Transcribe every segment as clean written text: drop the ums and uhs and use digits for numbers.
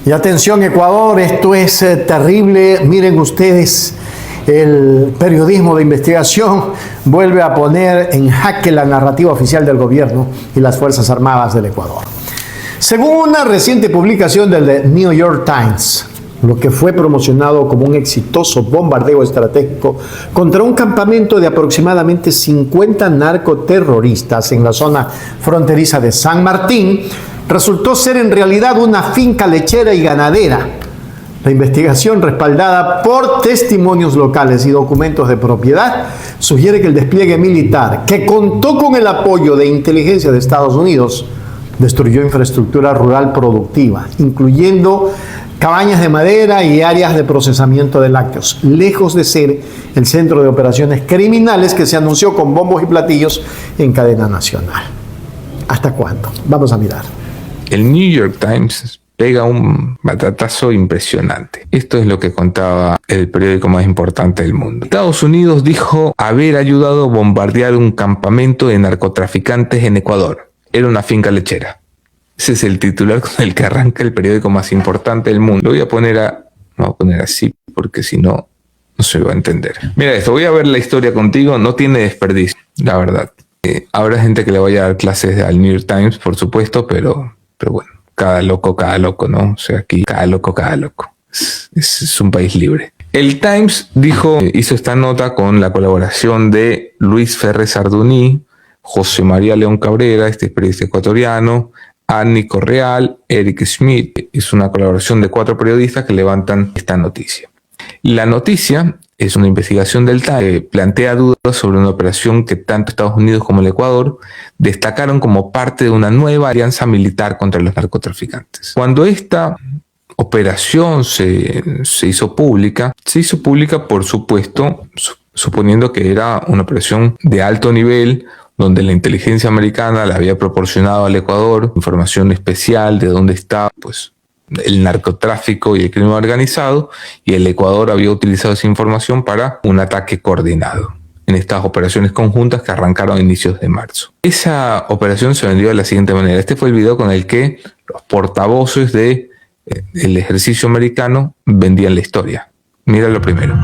Y atención Ecuador, esto es terrible. Miren ustedes, el periodismo de investigación vuelve a poner en jaque la narrativa oficial del gobierno y las Fuerzas Armadas del Ecuador. Según una reciente publicación del The New York Times, lo que fue promocionado como un exitoso bombardeo estratégico contra un campamento de aproximadamente 50 narcoterroristas en la zona fronteriza de San Martín, resultó ser en realidad una finca lechera y ganadera. La investigación, respaldada por testimonios locales y documentos de propiedad, sugiere que el despliegue militar, que contó con el apoyo de inteligencia de Estados Unidos, destruyó infraestructura rural productiva, incluyendo cabañas de madera y áreas de procesamiento de lácteos, lejos de ser el centro de operaciones criminales que se anunció con bombos y platillos en cadena nacional. ¿Hasta cuándo? Vamos a mirar. El New York Times pega un batatazo impresionante. Esto es lo que contaba el periódico más importante del mundo. Estados Unidos dijo haber ayudado a bombardear un campamento de narcotraficantes en Ecuador. Era una finca lechera. Ese es el titular con el que arranca el periódico más importante del mundo. Lo voy a poner así porque si no, no se va a entender. Mira esto, voy a ver la historia contigo. No tiene desperdicio, la verdad. Habrá gente que le vaya a dar clases al New York Times, por supuesto, pero bueno, cada loco, ¿no? O sea, aquí cada loco. Es un país libre. El Times hizo esta nota con la colaboración de Luis Ferrer Sarduní, José María León Cabrera, este periodista ecuatoriano, Annie Correal, Eric Schmidt. Es una colaboración de 4 periodistas que levantan esta noticia. La noticia es una investigación del Times que plantea dudas sobre una operación que tanto Estados Unidos como el Ecuador destacaron como parte de una nueva alianza militar contra los narcotraficantes. Cuando esta operación se hizo pública, por supuesto, suponiendo que era una operación de alto nivel, donde la inteligencia americana le había proporcionado al Ecuador información especial de dónde estaba el narcotráfico y el crimen organizado, y el Ecuador había utilizado esa información para un ataque coordinado en estas operaciones conjuntas que arrancaron a inicios de marzo. Esa operación se vendió de la siguiente manera. Este fue el video con el que los portavoces del ejercicio americano vendían la historia. Mira lo primero.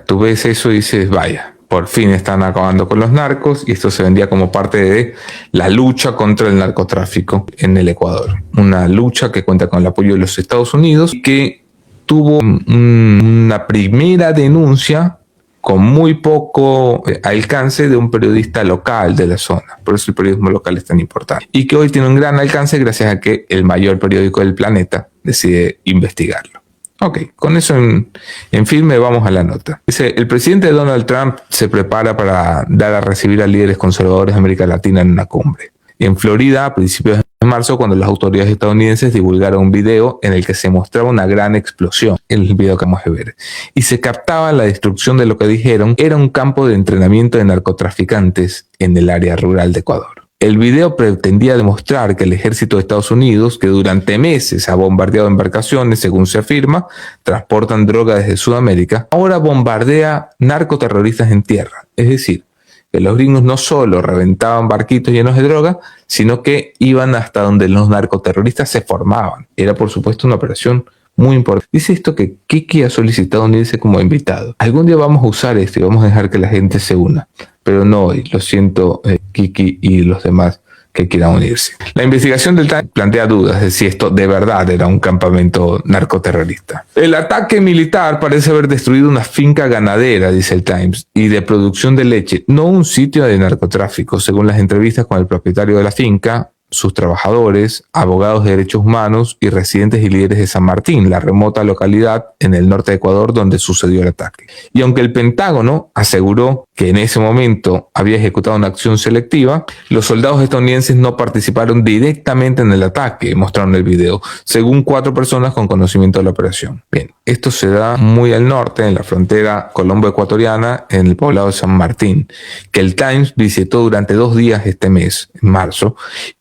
Tú ves eso y dices, vaya, por fin están acabando con los narcos, y esto se vendía como parte de la lucha contra el narcotráfico en el Ecuador. Una lucha que cuenta con el apoyo de los Estados Unidos y que tuvo una primera denuncia con muy poco alcance de un periodista local de la zona. Por eso el periodismo local es tan importante. Y que hoy tiene un gran alcance gracias a que el mayor periódico del planeta decide investigarlo. Ok, con eso en firme vamos a la nota. Dice, el presidente Donald Trump se prepara para dar a recibir a líderes conservadores de América Latina en una cumbre. En Florida, a principios de marzo, cuando las autoridades estadounidenses divulgaron un video en el que se mostraba una gran explosión, el video que vamos a ver, y se captaba la destrucción de lo que dijeron era un campo de entrenamiento de narcotraficantes en el área rural de Ecuador. El video pretendía demostrar que el ejército de Estados Unidos, que durante meses ha bombardeado embarcaciones, según se afirma, transportan droga desde Sudamérica, ahora bombardea narcoterroristas en tierra. Es decir, que los gringos no solo reventaban barquitos llenos de droga, sino que iban hasta donde los narcoterroristas se formaban. Era, por supuesto, una operación muy importante. Dice esto que Kiki ha solicitado unirse como invitado. Algún día vamos a usar esto y vamos a dejar que la gente se una. Pero no hoy. Lo siento, Kiki y los demás que quieran unirse. La investigación del Times plantea dudas de si esto de verdad era un campamento narcoterrorista. El ataque militar parece haber destruido una finca ganadera, dice el Times, y de producción de leche, no un sitio de narcotráfico, según las entrevistas con el propietario de la finca, sus trabajadores, abogados de derechos humanos y residentes y líderes de San Martín, la remota localidad en el norte de Ecuador donde sucedió el ataque. Y aunque el Pentágono aseguró que en ese momento había ejecutado una acción selectiva, los soldados estadounidenses no participaron directamente en el ataque, mostraron el video, según 4 personas con conocimiento de la operación. Bien, esto se da muy al norte, en la frontera colombo-ecuatoriana, en el poblado de San Martín, que el Times visitó durante 2 días este mes, en marzo,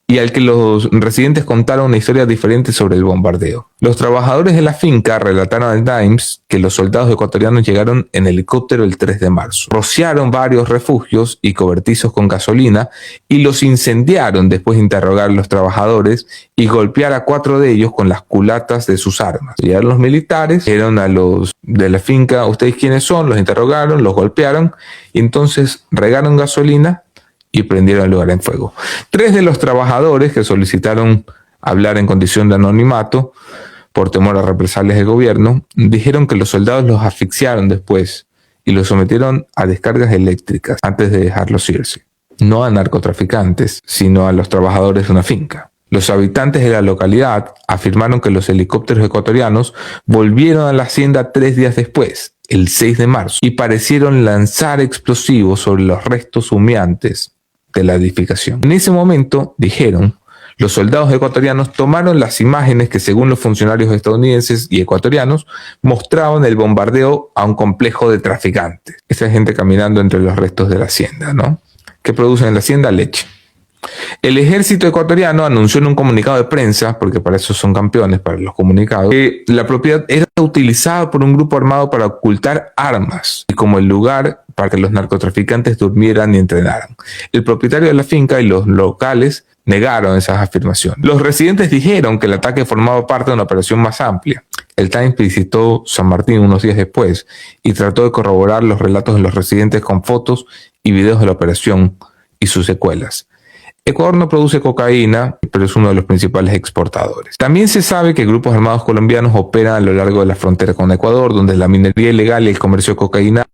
y al que los residentes contaron una historia diferente sobre el bombardeo. Los trabajadores de la finca relataron al Times que los soldados ecuatorianos llegaron en helicóptero el 3 de marzo. Rociaron varios refugios y cobertizos con gasolina y los incendiaron después de interrogar a los trabajadores y golpear a 4 de ellos con las culatas de sus armas. Llegaron los militares, dijeron a los de la finca, ¿ustedes quiénes son? Los interrogaron, los golpearon y entonces regaron gasolina y prendieron el lugar en fuego. 3 de los trabajadores que solicitaron hablar en condición de anonimato por temor a represalias del gobierno, dijeron que los soldados los asfixiaron después y los sometieron a descargas eléctricas antes de dejarlos irse. No a narcotraficantes, sino a los trabajadores de una finca. Los habitantes de la localidad afirmaron que los helicópteros ecuatorianos volvieron a la hacienda 3 días después, el 6 de marzo, y parecieron lanzar explosivos sobre los restos humeantes de la edificación. En ese momento, dijeron, los soldados ecuatorianos tomaron las imágenes que, según los funcionarios estadounidenses y ecuatorianos, mostraban el bombardeo a un complejo de traficantes. Esa gente caminando entre los restos de la hacienda, ¿no? ¿Qué producen en la hacienda? Leche. El ejército ecuatoriano anunció en un comunicado de prensa, porque para eso son campeones, para los comunicados, que la propiedad era utilizada por un grupo armado para ocultar armas y como el lugar para que los narcotraficantes durmieran y entrenaran. El propietario de la finca y los locales negaron esas afirmaciones. Los residentes dijeron que el ataque formaba parte de una operación más amplia. El Times visitó San Martín unos días después y trató de corroborar los relatos de los residentes con fotos y videos de la operación y sus secuelas. Ecuador no produce cocaína, pero es uno de los principales exportadores. También se sabe que grupos armados colombianos operan a lo largo de la frontera con Ecuador, donde la minería ilegal y el comercio de cocaína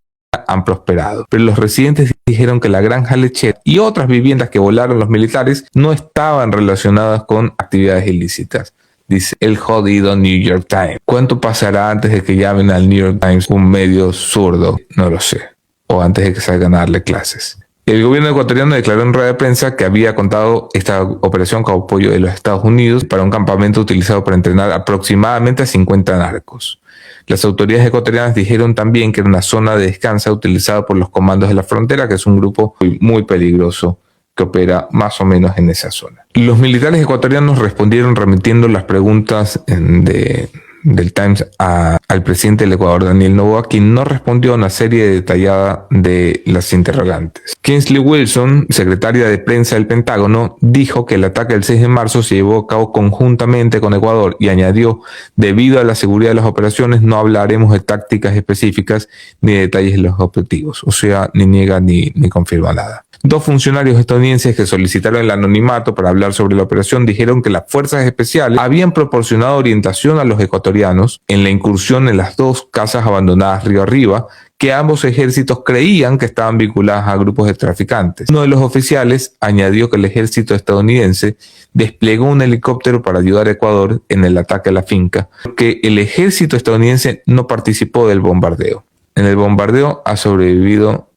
han prosperado. Pero los residentes dijeron que la granja lechera y otras viviendas que volaron los militares no estaban relacionadas con actividades ilícitas. Dice el jodido New York Times. ¿Cuánto pasará antes de que llamen al New York Times un medio zurdo? No lo sé. O antes de que salgan a darle clases. El gobierno ecuatoriano declaró en rueda de prensa que había contado esta operación con apoyo de los Estados Unidos para un campamento utilizado para entrenar aproximadamente a 50 narcos. Las autoridades ecuatorianas dijeron también que era una zona de descanso utilizada por los comandos de la frontera, que es un grupo muy peligroso que opera más o menos en esa zona. Los militares ecuatorianos respondieron remitiendo las preguntas del Times al presidente del Ecuador, Daniel Noboa, quien no respondió a una serie detallada de las interrogantes. Kingsley Wilson, secretaria de prensa del Pentágono, dijo que el ataque del 6 de marzo se llevó a cabo conjuntamente con Ecuador y añadió, debido a la seguridad de las operaciones no hablaremos de tácticas específicas ni de detalles de los objetivos. O sea, ni niega ni confirma nada. 2 funcionarios estadounidenses que solicitaron el anonimato para hablar sobre la operación dijeron que las fuerzas especiales habían proporcionado orientación a los ecuatorianos en la incursión en las 2 casas abandonadas río arriba, que ambos ejércitos creían que estaban vinculadas a grupos de traficantes. Uno de los oficiales añadió que el ejército estadounidense desplegó un helicóptero para ayudar a Ecuador en el ataque a la finca, porque el ejército estadounidense no participó del bombardeo. En el bombardeo ha sobrevivido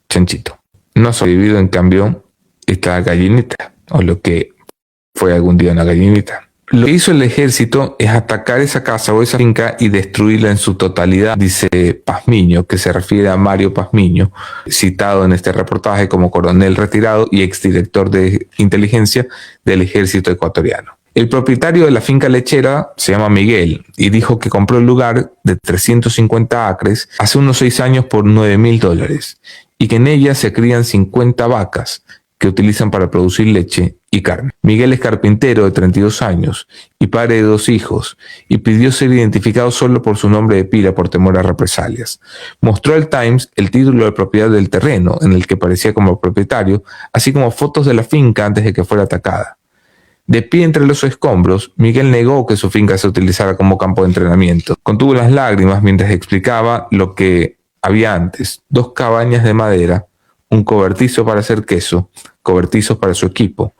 chanchito. No ha sobrevivido, en cambio, esta gallinita, o lo que fue algún día una gallinita. Lo que hizo el ejército es atacar esa casa o esa finca y destruirla en su totalidad, dice Pazmiño, que se refiere a Mario Pazmiño, citado en este reportaje como coronel retirado y exdirector de inteligencia del ejército ecuatoriano. El propietario de la finca lechera se llama Miguel y dijo que compró el lugar de 350 acres hace unos 6 años por $9,000 y que en ella se crían 50 vacas que utilizan para producir leche y carne. Miguel es carpintero de 32 años y padre de 2 hijos y pidió ser identificado solo por su nombre de pila por temor a represalias. Mostró al Times el título de propiedad del terreno en el que aparecía como propietario, así como fotos de la finca antes de que fuera atacada. De pie entre los escombros, Miguel negó que su finca se utilizara como campo de entrenamiento. Contuvo las lágrimas mientras explicaba lo que había antes: 2 cabañas de madera, un cobertizo para hacer queso, cobertizos para su equipo.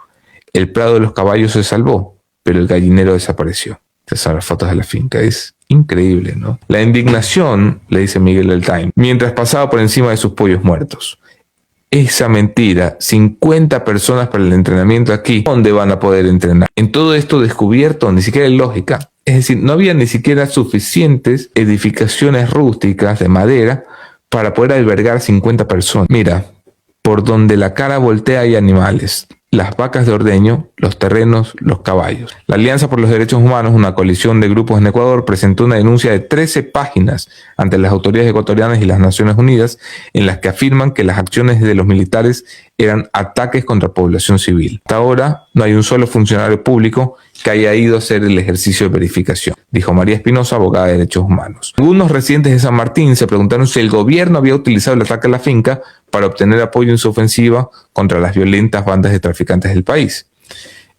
El prado de los caballos se salvó, pero el gallinero desapareció. Estas son las fotos de la finca. Es increíble, ¿no? La indignación, le dice Miguel al Time, mientras pasaba por encima de sus pollos muertos. Esa mentira, 50 personas para el entrenamiento aquí, ¿dónde van a poder entrenar? En todo esto descubierto, ni siquiera hay lógica. Es decir, no había ni siquiera suficientes edificaciones rústicas de madera para poder albergar 50 personas. Mira, por donde la cara voltea hay animales. las vacas de ordeño, los terrenos, los caballos. La Alianza por los Derechos Humanos, una coalición de grupos en Ecuador, presentó una denuncia de 13 páginas ante las autoridades ecuatorianas y las Naciones Unidas en las que afirman que las acciones de los militares eran ataques contra la población civil. Hasta ahora no hay un solo funcionario público que haya ido a hacer el ejercicio de verificación, dijo María Espinosa, abogada de derechos humanos. Algunos residentes de San Martín se preguntaron si el gobierno había utilizado el ataque a la finca para obtener apoyo en su ofensiva contra las violentas bandas de traficantes del país.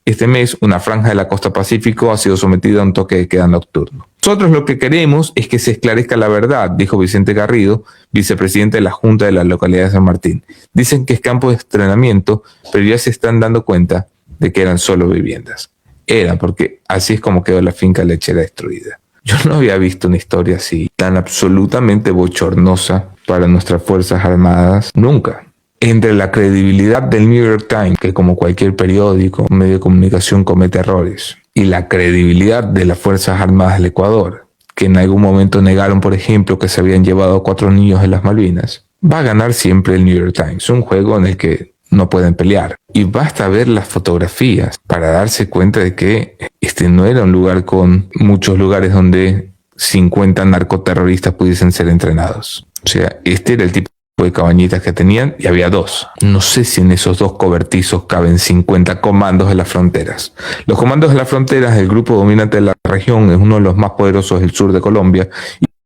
Este mes, una franja de la costa Pacífico ha sido sometida a un toque de queda nocturno. Nosotros lo que queremos es que se esclarezca la verdad, dijo Vicente Garrido, vicepresidente de la Junta de la localidad de San Martín. Dicen que es campo de entrenamiento, pero ya se están dando cuenta de que eran solo viviendas. Era porque así es como quedó la finca lechera destruida. Yo no había visto una historia así, tan absolutamente bochornosa para nuestras Fuerzas Armadas, nunca. Entre la credibilidad del New York Times, que como cualquier periódico, medio de comunicación comete errores, y la credibilidad de las Fuerzas Armadas del Ecuador, que en algún momento negaron, por ejemplo, que se habían llevado a 4 niños de las Malvinas, va a ganar siempre el New York Times, un juego en el que no pueden pelear. Y basta ver las fotografías para darse cuenta de que este no era un lugar con muchos lugares donde 50 narcoterroristas pudiesen ser entrenados. O sea, este era el tipo de cabañitas que tenían y había 2. No sé si en esos 2 cobertizos caben 50 comandos de las fronteras. Los comandos de las fronteras, el grupo dominante de la región, es uno de los más poderosos del sur de Colombia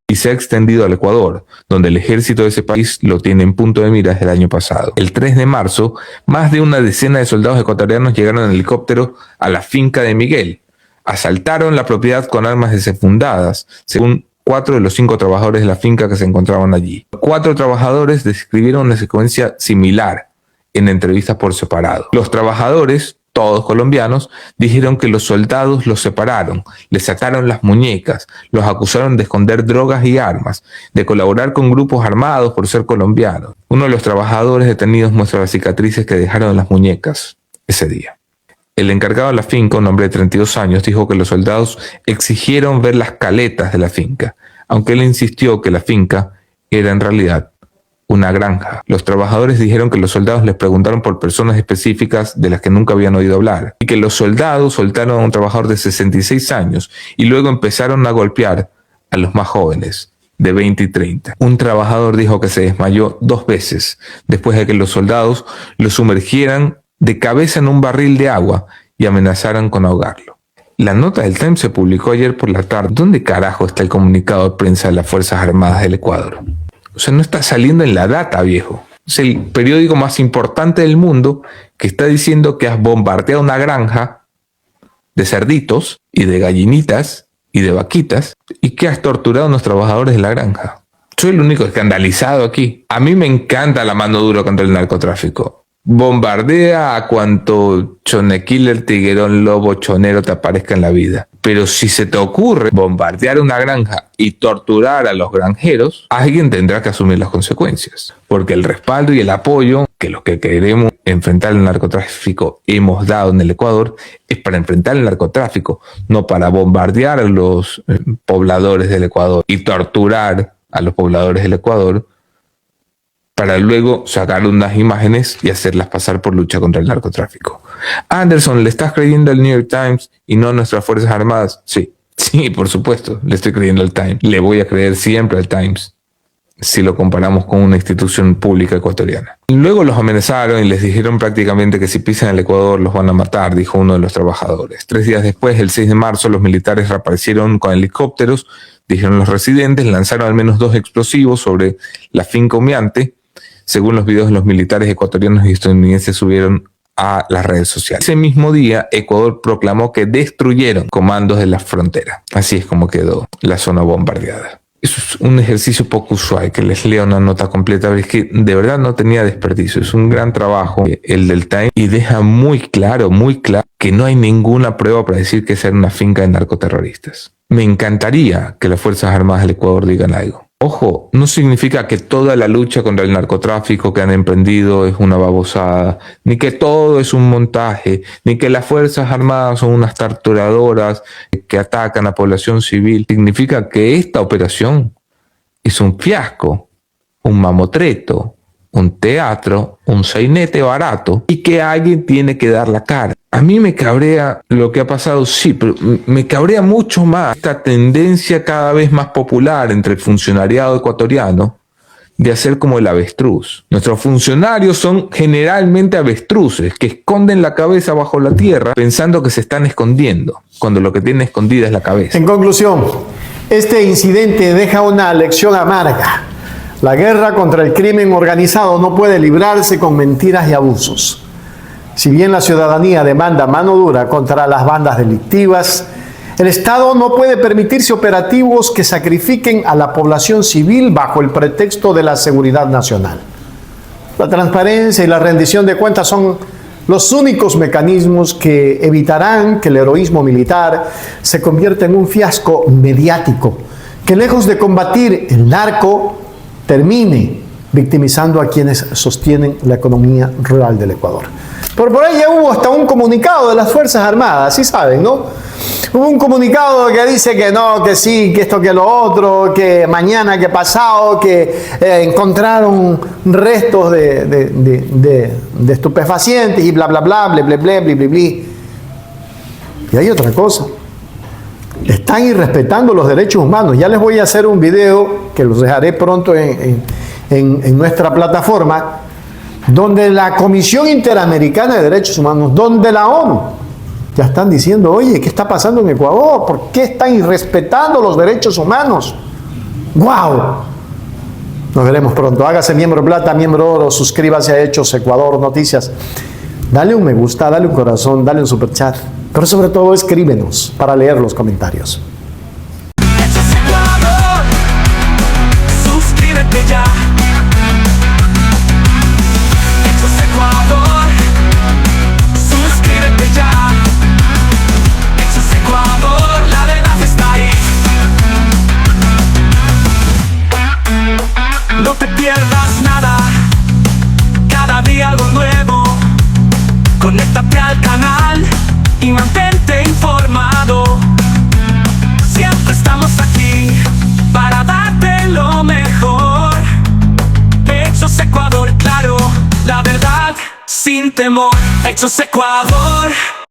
y se ha extendido al Ecuador, donde el ejército de ese país lo tiene en punto de mira desde el año pasado. El 3 de marzo, más de una decena de soldados ecuatorianos llegaron en helicóptero a la finca de Miguel. Asaltaron la propiedad con armas desenfundadas, según 4 de los 5 trabajadores de la finca que se encontraban allí. 4 trabajadores describieron una secuencia similar en entrevistas por separado. Los trabajadores, todos colombianos, dijeron que los soldados los separaron, les ataron las muñecas, los acusaron de esconder drogas y armas, de colaborar con grupos armados por ser colombianos. Uno de los trabajadores detenidos muestra las cicatrices que dejaron en las muñecas ese día. El encargado de la finca, un hombre de 32 años, dijo que los soldados exigieron ver las caletas de la finca, aunque él insistió que la finca era en realidad una granja. Los trabajadores dijeron que los soldados les preguntaron por personas específicas de las que nunca habían oído hablar, y que los soldados soltaron a un trabajador de 66 años y luego empezaron a golpear a los más jóvenes, de 20 y 30. Un trabajador dijo que se desmayó 2 veces después de que los soldados lo sumergieran de cabeza en un barril de agua y amenazaran con ahogarlo. La nota del Times se publicó ayer por la tarde. ¿Dónde carajo está el comunicado de prensa de las Fuerzas Armadas del Ecuador? O sea, no está saliendo en la data, viejo. Es el periódico más importante del mundo que está diciendo que has bombardeado una granja de cerditos y de gallinitas y de vaquitas y que has torturado a unos trabajadores de la granja. Soy el único escandalizado aquí. A mí me encanta la mano dura contra el narcotráfico. Bombardea a cuanto chonekiller, tiguerón, lobo, chonero te aparezca en la vida. Pero si se te ocurre bombardear una granja y torturar a los granjeros, alguien tendrá que asumir las consecuencias. Porque el respaldo y el apoyo que los que queremos enfrentar el narcotráfico hemos dado en el Ecuador es para enfrentar el narcotráfico, no para bombardear a los pobladores del Ecuador y torturar a los pobladores del Ecuador para luego sacar unas imágenes y hacerlas pasar por lucha contra el narcotráfico. Anderson, ¿le estás creyendo al New York Times y no a nuestras Fuerzas Armadas? Sí, por supuesto, le estoy creyendo al Times. Le voy a creer siempre al Times si lo comparamos con una institución pública ecuatoriana. Luego los amenazaron y les dijeron prácticamente que si pisan el Ecuador los van a matar, dijo uno de los trabajadores. 3 días después, el 6 de marzo, los militares reaparecieron con helicópteros, dijeron los residentes, lanzaron al menos 2 explosivos sobre la finca humeante. Según los videos, los militares ecuatorianos y estadounidenses subieron a las redes sociales. Ese mismo día, Ecuador proclamó que destruyeron comandos de la frontera. Así es como quedó la zona bombardeada. Eso es un ejercicio poco usual, que les leo una nota completa, pero es que de verdad no tenía desperdicio. Es un gran trabajo el del Time y deja muy claro que no hay ninguna prueba para decir que esa era una finca de narcoterroristas. Me encantaría que las Fuerzas Armadas del Ecuador digan algo. Ojo, no significa que toda la lucha contra el narcotráfico que han emprendido es una babosada, ni que todo es un montaje, ni que las Fuerzas Armadas son unas torturadoras que atacan a población civil. Significa que esta operación es un fiasco, un mamotreto, un teatro, un sainete barato y que alguien tiene que dar la cara. A mí me cabrea lo que ha pasado, sí, pero me cabrea mucho más esta tendencia cada vez más popular entre el funcionariado ecuatoriano de hacer como el avestruz. Nuestros funcionarios son generalmente avestruces que esconden la cabeza bajo la tierra pensando que se están escondiendo, cuando lo que tienen escondida es la cabeza. En conclusión, este incidente deja una lección amarga. La guerra contra el crimen organizado no puede librarse con mentiras y abusos. Si bien la ciudadanía demanda mano dura contra las bandas delictivas, el Estado no puede permitirse operativos que sacrifiquen a la población civil bajo el pretexto de la seguridad nacional. La transparencia y la rendición de cuentas son los únicos mecanismos que evitarán que el heroísmo militar se convierta en un fiasco mediático, que lejos de combatir el narco, termine victimizando a quienes sostienen la economía rural del Ecuador. Pero por ahí ya hubo hasta un comunicado de las Fuerzas Armadas, sí saben, ¿no? Hubo un comunicado que dice que no, que sí, que esto, que lo otro, que mañana, que pasado, que encontraron restos de estupefacientes y bla, bla, bla, bla, bla, bla, bla, bla, bla. Y hay otra cosa. Están irrespetando los derechos humanos. Ya les voy a hacer un video que los dejaré pronto en nuestra plataforma, donde la Comisión Interamericana de Derechos Humanos, donde la ONU, ya están diciendo, oye, ¿qué está pasando en Ecuador? ¿Por qué están irrespetando los derechos humanos? ¡Wow! Nos veremos pronto. Hágase miembro plata, miembro oro, suscríbase a Hechos Ecuador Noticias. Dale un me gusta, dale un corazón, dale un super chat. Pero sobre todo escríbenos para leer los comentarios. Hechos Ecuador, suscríbete ya. Hechos Ecuador, suscríbete ya. Hechos Ecuador, la verdad está ahí. No te pierdas nada, cada día algo nuevo. Conéctate al canal y mantente informado. Siempre estamos aquí para darte lo mejor. Hechos Ecuador, claro, la verdad sin temor. Hechos Ecuador.